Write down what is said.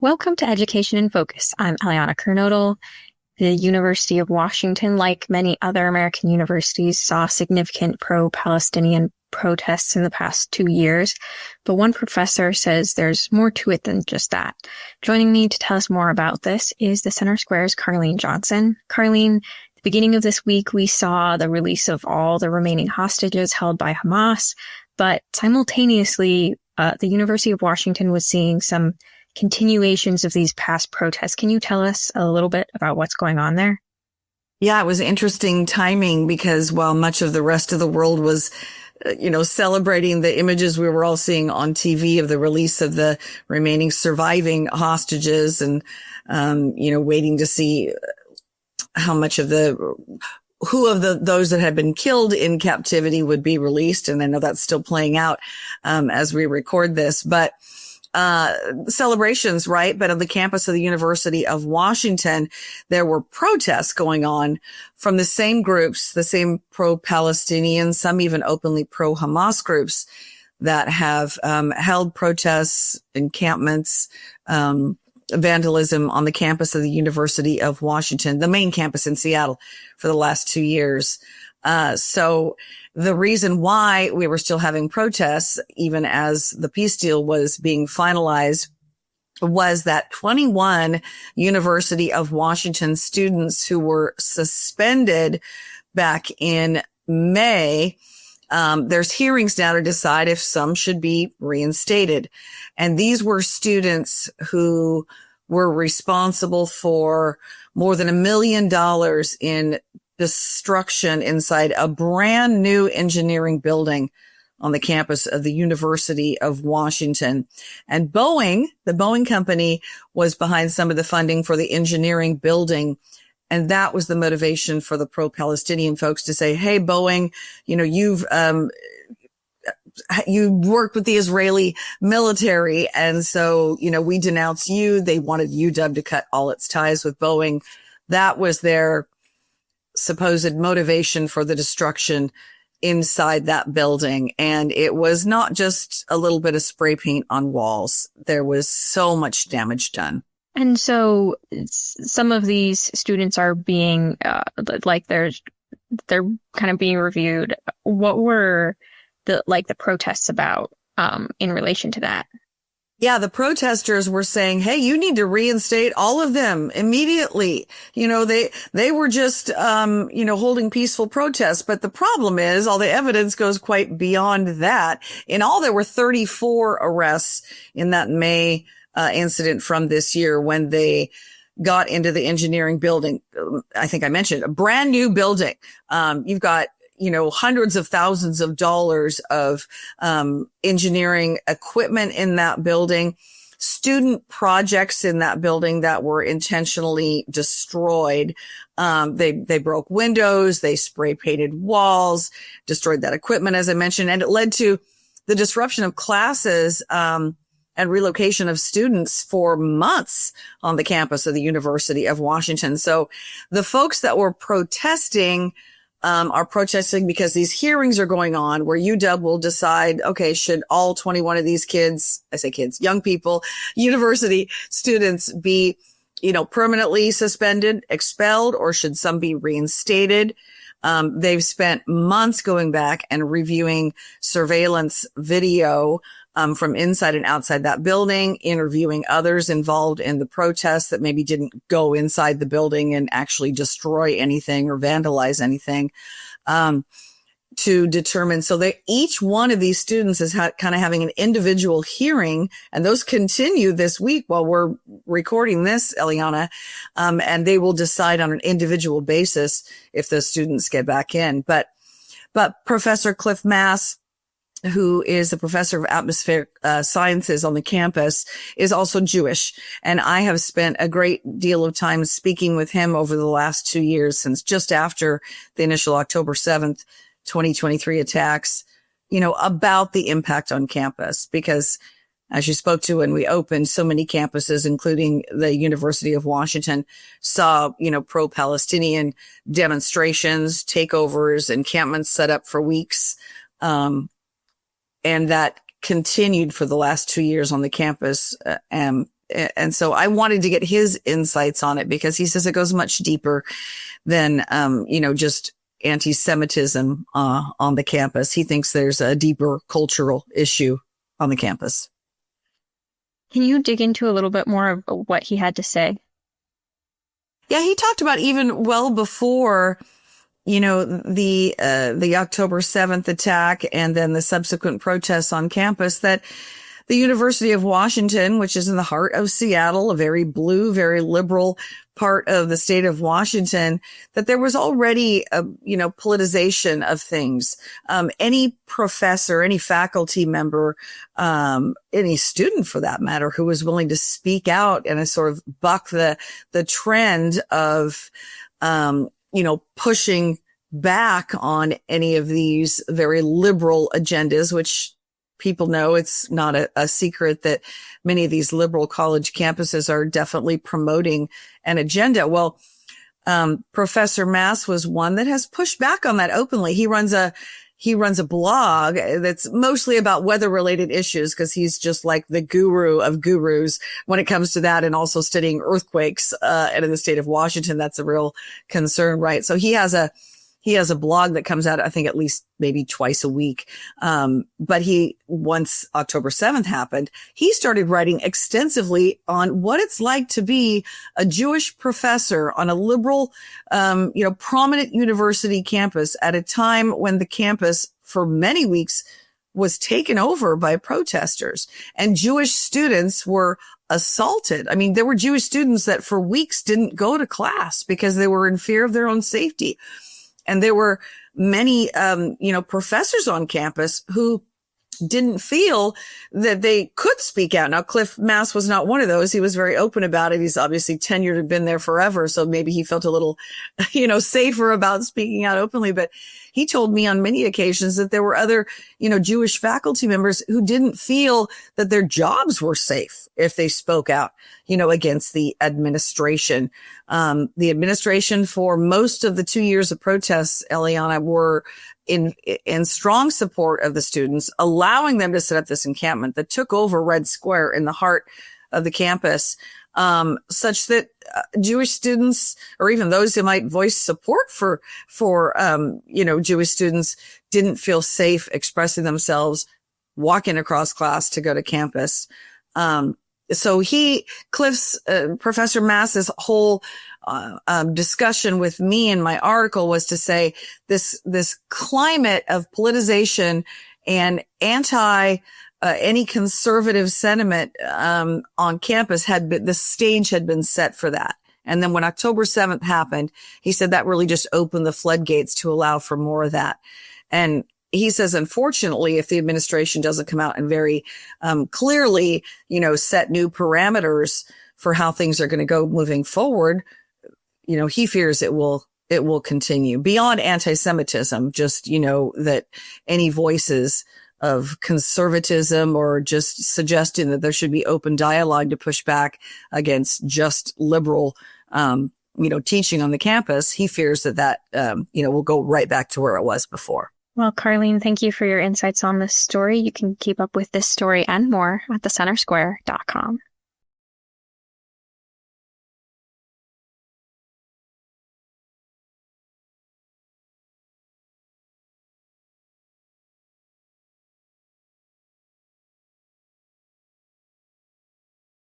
Welcome to Education in Focus. I'm Aliana Kernodle. The University of Washington, like many other American universities, saw significant pro-Palestinian protests in the past 2 years, but one professor says there's more to it than just that. Joining me to tell us more about this is the Center Square's Carlene Johnson. Carlene, at the beginning of this week, we saw the release of all the remaining hostages held by Hamas, but simultaneously, the University of Washington was seeing some continuations of these past protests. Can you tell us a little bit about what's going on there? Yeah, it was interesting timing because while much of the rest of the world was, celebrating the images we were all seeing on TV of the release of the remaining surviving hostages and, waiting to see how much of those that had been killed in captivity would be released. And I know that's still playing out, as we record this, but celebrations, right? But on the campus of the University of Washington, there were protests going on from the same groups, the same pro-Palestinian, some even openly pro-Hamas groups that have held protests, encampments, vandalism on the campus of the University of Washington, the main campus in Seattle, for the last 2 years. So the reason why we were still having protests, even as the peace deal was being finalized, was that 21 University of Washington students who were suspended back in May, there's hearings now to decide if some should be reinstated. And these were students who were responsible for more than $1 million in destruction inside a brand new engineering building on the campus of the University of Washington. And Boeing, the Boeing company, was behind some of the funding for the engineering building. And that was the motivation for the pro-Palestinian folks to say, hey, Boeing, you worked with the Israeli military. And so, we denounce you. They wanted UW to cut all its ties with Boeing. That was their supposed motivation for the destruction inside that building. And it was not just a little bit of spray paint on walls. There was so much damage done. And so some of these students are being they're kind of being reviewed. What were the protests about in relation to that? Yeah, the protesters were saying, hey, you need to reinstate all of them immediately. They were just, holding peaceful protests. But the problem is all the evidence goes quite beyond that. In all, there were 34 arrests in that May incident from this year when they got into the engineering building. I think I mentioned a brand new building. You've got hundreds of thousands of dollars of engineering equipment in that building, student projects in that building that were intentionally destroyed. They broke windows, they spray painted walls, destroyed that equipment, as I mentioned, and it led to the disruption of classes and relocation of students for months on the campus of the University of Washington. So the folks that were protesting are protesting because these hearings are going on where UW will decide, okay, should all 21 of these kids, I say kids, young people, university students be, permanently suspended, expelled, or should some be reinstated? They've spent months going back and reviewing surveillance video from inside and outside that building, interviewing others involved in the protests that maybe didn't go inside the building and actually destroy anything or vandalize anything, to determine. So each one of these students is kind of having an individual hearing, and those continue this week while we're recording this, Eliana, and they will decide on an individual basis if those students get back in. But Professor Cliff Mass, who is a professor of atmospheric sciences on the campus, is also Jewish. And I have spent a great deal of time speaking with him over the last 2 years, since just after the initial October 7th, 2023 attacks, about the impact on campus. Because as you spoke to when we opened, so many campuses, including the University of Washington, saw, pro-Palestinian demonstrations, takeovers, encampments set up for weeks. And that continued for the last 2 years on the campus. And so I wanted to get his insights on it because he says it goes much deeper than, just anti-Semitism, on the campus. He thinks there's a deeper cultural issue on the campus. Can you dig into a little bit more of what he had to say? Yeah, he talked about even well before, the October 7th attack and then the subsequent protests on campus, that the University of Washington, which is in the heart of Seattle, a very blue, very liberal part of the state of Washington, that there was already a, politicization of things. Any professor, any faculty member, any student for that matter, who was willing to speak out and sort of buck the trend of, pushing back on any of these very liberal agendas, which people know it's not a secret that many of these liberal college campuses are definitely promoting an agenda. Well, Professor Mass was one that has pushed back on that openly. He runs a blog that's mostly about weather related issues because he's just like the guru of gurus when it comes to that, and also studying earthquakes, and in the state of Washington, that's a real concern, right? So he has a blog that comes out, I think, at least maybe twice a week. But once October 7th happened, he started writing extensively on what it's like to be a Jewish professor on a liberal, prominent university campus at a time when the campus for many weeks was taken over by protesters and Jewish students were assaulted. I mean, there were Jewish students that for weeks didn't go to class because they were in fear of their own safety. And there were many, professors on campus who didn't feel that they could speak out. Now, Cliff Mass was not one of those. He was very open about it. He's obviously tenured and been there forever. So maybe he felt a little, safer about speaking out openly. But he told me on many occasions that there were other, Jewish faculty members who didn't feel that their jobs were safe if they spoke out, against the administration. The administration for most of the 2 years of protests, Eliana, were in strong support of the students, allowing them to set up this encampment that took over Red Square in the heart of the campus, such that Jewish students, or even those who might voice support for Jewish students, didn't feel safe expressing themselves, walking across class to go to campus. So Professor Mass's whole discussion with me in my article was to say this climate of politicization and any conservative sentiment on campus the stage had been set for that. And then when October 7th happened, he said that really just opened the floodgates to allow for more of that. And he says, unfortunately, if the administration doesn't come out and very clearly, set new parameters for how things are going to go moving forward, he fears it will continue beyond anti-Semitism, just, that any voices of conservatism or just suggesting that there should be open dialogue to push back against just liberal, teaching on the campus. He fears that will go right back to where it was before. Well, Carlene, thank you for your insights on this story. You can keep up with this story and more at thecentersquare.com.